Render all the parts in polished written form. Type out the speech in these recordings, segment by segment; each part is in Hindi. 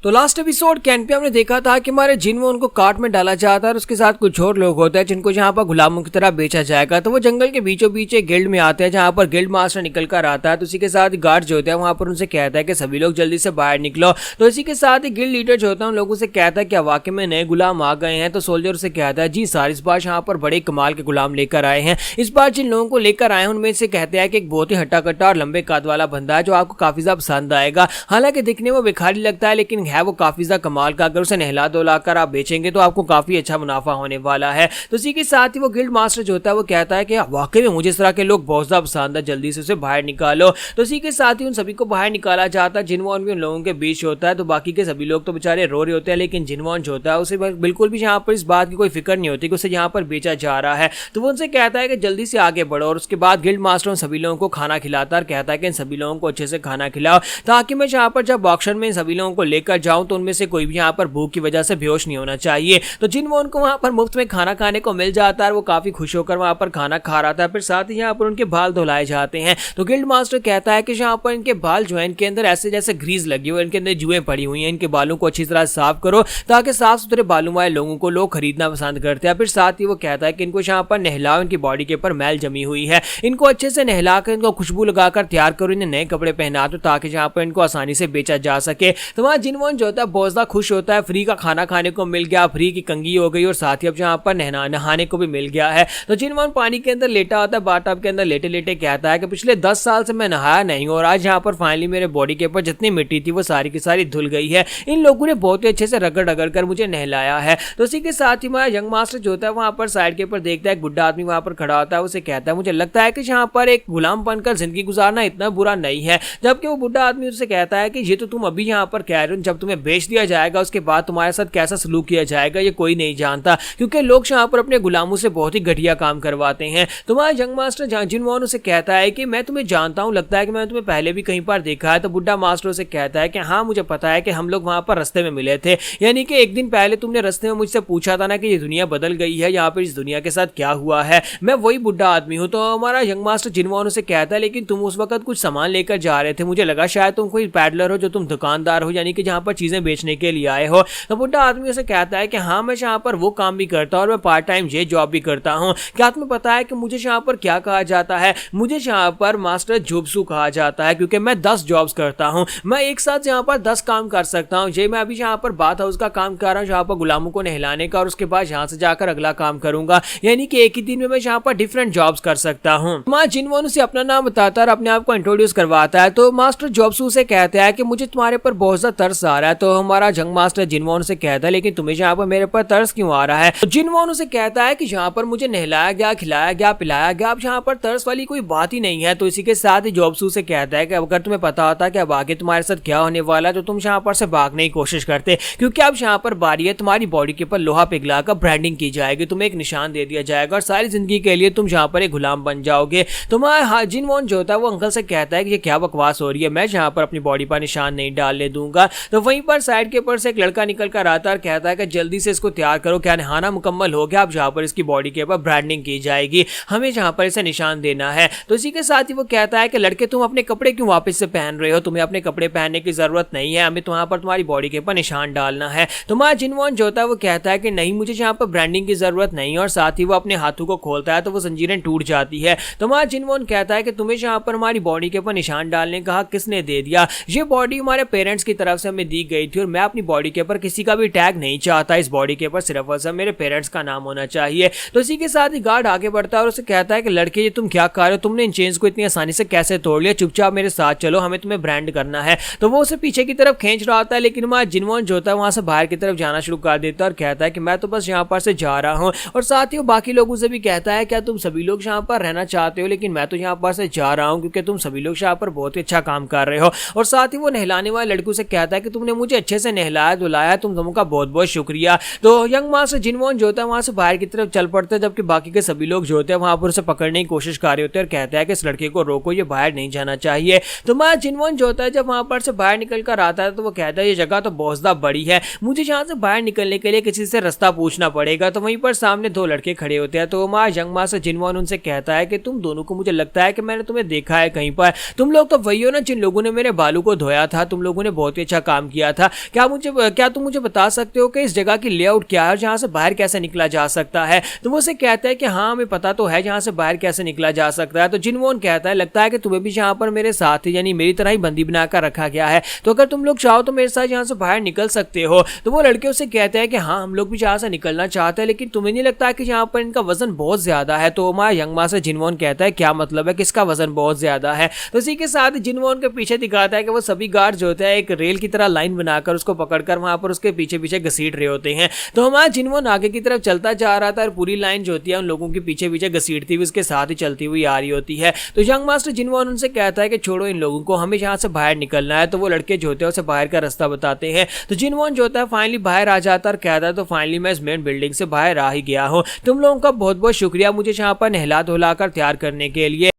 तो लास्ट एपिसोड कैन पे हमने देखा था कि हमारे जिनवो उनको कार्ट में डाला जाता है और उसके साथ कुछ और लोग होते हैं जिनको जहाँ पर गुलामों की तरह बेचा जाएगा। तो वो जंगल के बीचों बीच एक गिल्ड में आते हैं जहाँ पर गिल्ड मास्टर निकल कर आता है। तो इसी के साथ गार्ड जो होता है वहाँ पर उनसे कहता है कि सभी लोग जल्दी से बाहर निकलो। तो इसी के साथ ही गिल्ड लीडर जो होता है उन लोगों से कहता है कि वाकई में नए गुलाम आ गए हैं। तो सोल्जर से कहता है जी सर, इस बार यहाँ पर बड़े कमाल के गुलाम लेकर आए हैं। इस बार जिन लोगों को लेकर आए हैं उनमें से कहते हैं कि एक बहुत ही हट्टा कट्टा और लंबे कद वाला बंदा है जो आपको काफी ज्यादा पसंद आएगा। हालांकि दिखने में भिखारी लगता है लेकिन है वो काफी ज्यादा कमाल का। अगर उसे नहला धुला कर आप बेचेंगे तो आपको काफी अच्छा मुनाफा होने वाला है। तो इसी के साथ ही वो गिल्ड मास्टर जो होता है वो कहता है कि वाकई में मुझे इस तरह के लोग बहुत ज्यादा पसंद है, जल्दी से उसे बाहर निकालो। तो इसी के साथ ही उन सभी को बाहर निकाला जाता है। जिनवॉन भी उन लोगों के बीच होता है। तो बाकी के सभी लोग तो बेचारे रो रहे होते हैं लेकिन जिनवॉन जो होता है उसे बिल्कुल भी यहाँ पर इस बात की कोई फिक्र नहीं होती कि उसे यहाँ पर बेचा जा रहा है। तो वो उनसे कहता है कि जल्दी से आगे बढ़ो। और उसके बाद गिल्ड मास्टर उन सभी लोगों को खाना खिलाता है और कहता है कि इन सभी लोगों को अच्छे से खाना खिलाओ ताकि मैं यहाँ पर जब ऑक्शन में इन सभी लोगों को लेकर जाऊं तो उनमें से कोई भी यहाँ पर भूख की वजह से बेहोश नहीं होना चाहिए। तो जिनवॉन को वहां पर मुफ्त में खाना खाने को मिल जाता है। वो काफी खुश होकर वहां पर खाना खा रहा था। फिर साथ ही यहाँ पर उनके बाल धुलाए जाते हैं। तो गिल्ड मास्टर कहता है कि यहाँ पर इनके बाल जो है इनके अंदर ऐसे जैसे ग्रीस लगी हुई है, इनके अंदर जुएं पड़ी हुई हैं, इनके बालों को अच्छी तरह साफ करो ताकि साफ सुथरे बालों वाले लोगों को लोग खरीदना पसंद करते हैं। फिर साथ ही वो कहता है कि इनको यहाँ पर नहलाओ, इनकी बॉडी के ऊपर मैल जमी हुई है, इनको अच्छे से नहलाकर इनको खुशबू लगाकर तैयार करो, इन्हें नए कपड़े पहना दो ताकि यहाँ पर इनको आसानी से बेचा जा सके। तो वहाँ जिनवॉन जो होता है बहुत ज्यादा खुश होता है। फ्री का खाना खाने को मिल गया, फ्री की कंघी हो गई और साथ ही अब यहाँ पर नहाने को भी मिल गया है। तो जिनवॉन पानी के अंदर लेटा होता है, बाथटब के अंदर लेटे लेटे कहता है कि पिछले 10 साल से मैं नहाया नहीं और आज यहाँ पर फाइनली मेरे बॉडी के ऊपर जितनी मिट्टी थी वो सारी की सारी धुल गई है। इन लोगों ने बहुत ही अच्छे से रगड़ रगड़ कर मुझे नहलाया है। तो इसी के साथ ही हमारा यंग मास्टर जो होता है वहां पर साइड के ऊपर देखता है एक बुढ़ा आदमी वहां पर खड़ा होता है। उसे कहता है मुझे लगता है कि यहाँ पर एक गुलाम बनकर जिंदगी गुजारना इतना बुरा नहीं है। जबकि वो बुढ़ा आदमी उससे कहता है कि ये तो तुम अभी यहाँ पर कह रहे हो, जब तुम्हें बेच दिया जाएगा उसके बाद तुम्हारे साथ कैसा सलूक किया जाएगा ये कोई नहीं जानता, क्योंकि लोग यहाँ पर अपने गुलामों से बहुत ही घटिया काम करवाते हैं। तुम्हारा यंग मास्टर जिनवॉन उसे कहता है कि मैं तुम्हें जानता हूँ, लगता है कि मैंने तुम्हें पहले भी कहीं पर देखा है। तो बुढ़ा मास्टर उसे कहता है कि हाँ मुझे पता है कि हम लोग वहां पर रास्ते में मिले थे, यानी कि एक दिन पहले तुमने रास्ते में मुझसे पूछा था ना कि ये दुनिया बदल गई है, यहाँ पर इस दुनिया के साथ क्या हुआ है, मैं वही बुढ़ा आदमी हूँ। तो हमारा यंग मास्टर जिनवॉन उसे कहता है लेकिन तुम उस वक्त कुछ सामान लेकर जा रहे थे, मुझे लगा शायद तुम कोई पैडलर हो, जो तुम दुकानदार हो, यानी कि जहाँ पर चीजें बेचने के लिए आए हो। तो बुढ़ा आदमी उसे कहता है कि हाँ मैं यहाँ पर वो काम भी करता हूँ और मैं पार्ट टाइम ये जॉब भी करता हूँ। क्या तुम्हें पता है कि मुझे यहाँ पर क्या कहा जाता है? मुझे यहाँ पर मास्टर जुब्सू कहा जाता है क्योंकि मैं 10 जॉब्स करता हूँ, मैं एक साथ यहाँ पर 10 काम कर सकता हूँ। ये मैं अभी यहाँ पर बात हाउस का काम कर रहा हूँ, यहाँ पर गुलामों को नहलाने का, और उसके बाद यहाँ से जाकर अगला काम करूंगा, यानी कि एक ही दिन में मैं यहाँ पर डिफरेंट जॉब्स कर सकता हूँ। जिनवॉन उसे अपना नाम बताता है और अपने आप को इंट्रोड्यूस करवाता है। तो मास्टर जुब्सू से कहता है कि मुझे तुम्हारे पर बहुत ज्यादा तरस आ रहा है। तो हमारा जंग मास्टर जिनवॉन से कहता है लेकिन तुम्हें यहाँ पर मेरे पर तरस क्यों आ रहा है? तो जिनवॉन उसे कहता है कि यहाँ पर मुझे नहलाया गया, खिलाया गया, पिलाया गया, अब यहाँ पर तरस वाली कोई बात ही नहीं है। तो इसी के साथ ही जुब्सू से कहता है कि अगर तुम्हें पता होता कि अब आगे तुम्हारे साथ क्या होने वाला है तो तुम यहाँ पर से भागने की कोशिश करते, क्योंकि अब यहाँ पर बारी है तुम्हारी बॉडी के ऊपर लोहा पिघलाकर ब्रांडिंग की जाएगी, तुम्हें एक निशान दे दिया जाएगा और सारी जिंदगी के लिए तुम यहाँ पर एक गुलाम बन जाओगे। तुम्हारा जिनवॉन जो होता है वो अंकल से कहता है कि ये क्या बकवास हो रही है, मैं यहाँ पर अपनी बॉडी पर निशान नहीं डालने दूंगा। तो वहीं पर साइड के ऊपर से एक लड़का निकल कर आता है और कहता है कि जल्दी से इसको तैयार करो, क्या नहाना मुकम्मल हो गया, अब यहाँ पर इसकी बॉडी के ऊपर ब्रांडिंग की जाएगी, हमें यहाँ पर इसे निशान देना है। तो इसी के साथ ही वो कहता है कि लड़के तुम अपने कपड़े क्यों वापस से पहन रहे हो, तुम्हें अपने कपड़े पहनने की जरूरत नहीं है, हमें वहां पर तुम्हारी बॉडी के ऊपर निशान डालना है। तुम्हारा जिनवॉन जो होता है वो कहता है कि नहीं मुझे यहाँ पर ब्रांडिंग की जरूरत नहीं, और साथ ही वो अपने हाथों को खोलता है तो वो जंजीरें टूट जाती है। तुम्हारा जिनवॉन कहता है कि तुम्हें यहाँ पर हमारी बॉडी के ऊपर निशान डालने का हक किसने दे दिया? ये बॉडी हमारे पेरेंट्स की तरफ से हमें दी गई थी और मैं अपनी बॉडी के ऊपर किसी का भी टैग नहीं चाहता, इस बॉडी के ऊपर सिर्फ और सिर्फ मेरे पेरेंट्स का नाम होना चाहिए। तो इसी के साथ ही गार्ड आगे बढ़ता है और उसे कहता है कि लड़के ये तुम क्या कर रहे हो, तुमने इन चेन्स को इतनी आसानी से कैसे तोड़ लिया, चुपचाप मेरे साथ चलो, हमें तुम्हें ब्रांड करना है। तो वो उसे पीछे की तरफ खींच रहा होता है लेकिन हमारा जिनवॉन जो होता है वहां से बाहर की तरफ जाना शुरू कर देता है और कहता है कि मैं तो बस यहाँ पर से जा रहा हूँ। और साथ ही वो बाकी लोगों से भी कहता है क्या तुम सभी लोग यहाँ पर रहना चाहते हो, लेकिन मैं तो यहाँ पर से जा रहा हूँ क्योंकि तुम सभी लोग यहाँ पर बहुत ही अच्छा काम कर रहे हो। और साथ ही वो नहलाने वाले लड़कों से कहता है कि तुमने मुझे अच्छे से नहलाया धुलाया, तुम दोनों का बहुत बहुत शुक्रिया। तो यंग मास्टर जिनवॉन जो होता है वहां से बाहर की तरफ चल पड़ता है, जबकि बाकी के सभी लोग जो होते हैं वहां पर उसे पकड़ने की कोशिश कर रहे होते हैं और कहता है कि इस लड़के को रोको, ये बाहर नहीं जाना चाहिए। तो मैं जिनवॉन जो होता है जब वहां पर से बाहर निकल कर आता है तो वो कहता है ये जगह तो बहुत ज्यादा बड़ी है, मुझे यहाँ से बाहर निकलने के लिए किसी से रास्ता पूछना पड़ेगा। तो वहीं पर सामने 2 लड़के खड़े होते हैं। तो हमारा यंग मास्टर जिनवॉन उनसे कहता है कि तुम दोनों को मुझे लगता है कि मैंने तुम्हें देखा है कहीं पर, तुम लोग तो वही हो ना जिन लोगों ने मेरे बालों को धोया था, तुम लोगों ने बहुत ही अच्छा काम गया था। क्या तुम मुझे बता सकते हो कि इस जगह की लेआउट क्या है और जहाँ से बाहर कैसे निकला जा सकता है? तो वो उसे कहता है कि हाँ हमें पता तो है जहाँ से बाहर कैसे निकला जा सकता है। तो जिनवोन कहता है लगता है कि तुम्हें भी यहाँ पर मेरे साथ ही यानी मेरी तरह ही बंदी बनाकर रखा गया है, तो अगर तुम लोग चाहो तो मेरे साथ यहाँ से बाहर निकल सकते हो। तो वो लड़के उसे कहते हैं कि हाँ हम लोग भी यहाँ से निकलना चाहते हैं, लेकिन तुम्हें नहीं लगता कि यहाँ पर इनका वजन बहुत ज्यादा है? तो हमारा यंग मास्टर जिनवोन कहता है क्या मतलब है, किसका वजन बहुत ज्यादा है? तो इसी के साथ जिनवोन के पीछे दिखाता है कि वो सभी गार्ड जो होते हैं एक रेल की तरह लाइन बनाकर उसको पकड़कर वहां पर उसके पीछे पीछे घसीट रहे होते हैं। तो हमारा जिनवोन आगे की तरफ चलता जा रहा था और पूरी लाइन जो होती है उन लोगों के पीछे पीछे घसीटती हुई उसके साथ ही चलती हुई आ रही होती है। तो यंग मास्टर जिनवोन उनसे कहता है कि छोड़ो इन लोगों को, हमें यहाँ से बाहर निकलना है। तो वो लड़के जो होते हैं उसे बाहर का रास्ता बताते हैं। तो जिनवोन जो होता है फाइनली बाहर आ जाता है और कहता है तो फाइनली मैं इस मेन बिल्डिंग से बाहर आ ही गया हूँ। तुम लोगों का बहुत बहुत शुक्रिया मुझे यहाँ पर नहला धुलाकर तैयार करने के लिए।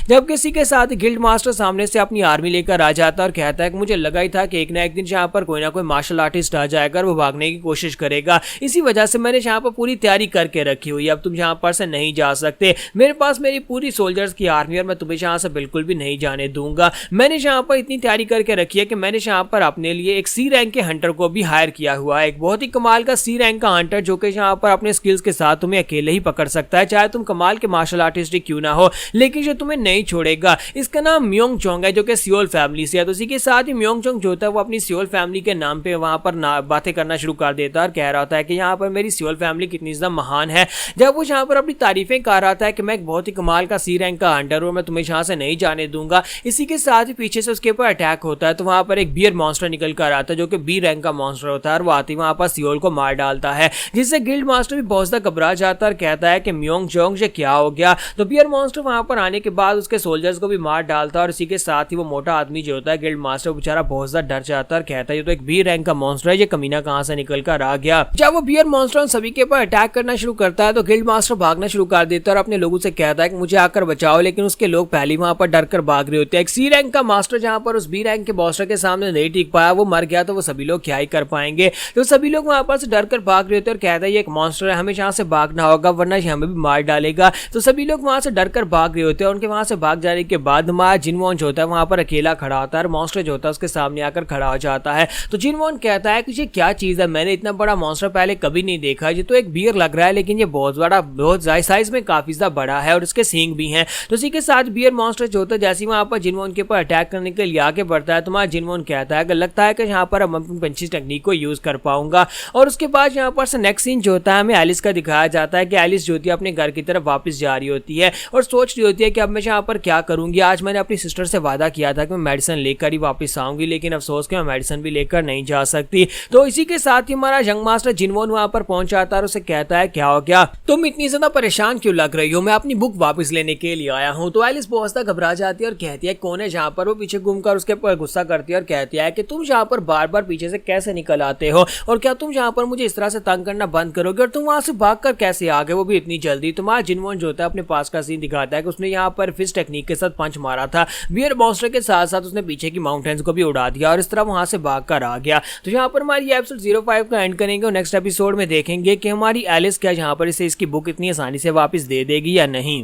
जब किसी के साथ गिल्ड मास्टर सामने से अपनी आर्मी लेकर आ जाता है और कहता है कि मुझे लगा ही था कि एक ना एक दिन यहाँ पर कोई ना कोई मार्शल आर्टिस्ट आ जाएगा और वो भागने की कोशिश करेगा, इसी वजह से मैंने यहाँ पर पूरी तैयारी करके रखी हुई है। अब तुम यहाँ पर से नहीं जा सकते, मेरे पास मेरी पूरी सोल्जर्स की आर्मी और मैं तुम्हें यहाँ से बिल्कुल भी नहीं जाने दूंगा। मैंने यहाँ पर इतनी तैयारी करके रखी है कि मैंने यहाँ पर अपने लिए एक सी रैंक के हंटर को भी हायर किया हुआ है, एक बहुत ही कमाल का सी रैंक का हंटर जो कि यहाँ पर अपने स्किल्स के साथ तुम्हें अकेले ही पकड़ सकता है, चाहे तुम कमाल के मार्शल आर्टिस्ट ही क्यों ना हो, लेकिन जो तुम्हें नहीं छोड़ेगा। इसका नाम म्योंग चोंग है जो कि सियोल फैमिली से है। तो इसी के साथ ही म्योंग चोंग जो होता है वो अपनी सियोल फैमिली के नाम पे वहां पर बातें करना शुरू कर देता है और कह रहा होता है कि यहाँ पर मेरी सियोल फैमिली कितनी ज्यादा महान है। जब वो यहाँ पर अपनी तारीफें कर रहा था कि मैं एक बहुत ही कमाल का सी रैंक का हंटर हूँ, मैं तुम्हें यहाँ से नहीं जाने दूंगा, इसी के साथ ही पीछे से उसके ऊपर अटैक होता है। तो वहां पर एक बियर मॉन्स्टर निकल कर आता है जो कि बी रैंक का मॉन्स्टर होता है और वो आती वहां पर सियोल को मार डालता है, जिससे गिल्ड मास्टर भी बहुत ज्यादा घबरा जाता है और कहता है कि म्योंग चोंग ये क्या हो गया। तो बियर मॉन्स्टर वहां पर आने के बाद उसके सोल्जर्स को भी मार डालता है और इसी के साथ ही वो मोटा आदमी जो होता है गिल्ड मास्टर बेचारा बहुत ज्यादा डर जाता है और कहता है ये तो एक बी रैंक का मॉन्स्टर है, ये कमीना कहां से निकल कर आ गया। जब वो बियर मॉन्स्टर सभी के ऊपर अटैक करना शुरू करता है तो गिल्ड मास्टर भागना शुरू कर देता है और अपने लोगों से कहता है कि मुझे आकर बचाओ, लेकिन उसके लोग पहले वहां पर डर कर भाग रहे होते हैं। एक सी रैंक का मास्टर जहां पर उस बी रैंक के मॉन्स्टर के सामने नहीं टिक पाया, वो मर गया, तो वो सभी लोग क्या ही कर पाएंगे। तो सभी लोग वहां पर से डर कर भाग रहे होते हैं और कहता है ये एक मॉन्स्टर है, हमें यहाँ से भागना होगा वरना ये हमें भी मार डालेगा। तो सभी लोग वहां से डर कर भाग रहे होते हैं। उनके वहां से भाग जाने के बाद हमारा जिनवोन जो होता है वहां पर अकेला खड़ा होता है और मॉन्स्टर जो होता है उसके सामने आकर खड़ा हो जाता है। तो जिनवोन कहता है कि ये क्या चीज है, मैंने इतना बड़ा मॉन्स्टर पहले कभी नहीं देखा, ये तो एक बियर लग रहा है लेकिन ये बहुत बड़ा, बहुत साइज में काफी ज्यादा बड़ा है और इसके सींग भी हैं। तो इसी के साथ बियर मॉन्स्टर जो होता है जैसे वहां पर जिनवोन के ऊपर अटैक करने के लिए आगे बढ़ता है, तुम्हारा जिनवोन कहता है कि लगता है कि यहाँ पर हम अपनी पंचिंग टेक्निक को यूज कर पाऊंगा। और उसके बाद यहाँ पर से नेक्स्ट सीन जो होता है हमें एलिस का दिखाया जाता है कि एलिस जो होती है अपने घर की तरफ वापस जा रही होती है और सोच रही होती है कि अब मैं यहाँ पर क्या करूंगी। आज मैंने अपनी सिस्टर से वादा किया था कि मैं मेडिसिन लेकर ही वापस आऊंगी, लेकिन अफसोस कि मैं मेडिसिन भी लेकर नहीं जा सकती। तो इसी के साथ ही हमारा यंग मास्टर जिनवोन वहां पर पहुंच जाता है और उसे कहता है क्या हो गया, तुम इतनी ज्यादा परेशान क्यों लग रही हो, मैं अपनी बुक वापस लेने के लिए आया हूं। तो एलिस बहुत ज्यादा घबरा जाती है और कहती है कौन है जहां पर। वो पीछे घूमकर उसके ऊपर गुस्सा करती है और कहती है कि तुम यहाँ पर बार बार पीछे से कैसे निकल आते हो और क्या तुम यहाँ पर मुझे इस तरह से तंग करना बंद करोगे और तुम वहां से भागकर कैसे आ गए, वो भी इतनी जल्दी। तुम्हारा जिनवोन जो होता है अपने पास का सीन दिखाता है कि उसने यहाँ पर फिश टेक्निक के साथ पंच मारा था बियर मॉन्स्टर के साथ साथ उसने पीछे की माउंटेन्स को भी उड़ा दिया और इस तरह वहां से भागकर आ गया। तो यहाँ पर हमारी एपिसोड 05 का एंड करेंगे और नेक्स्ट एपिसोड में देखेंगे कि हमारी एलिस क्या यहाँ पर इसे इसकी बुक इतनी आसानी से वापस दे देगी या नहीं।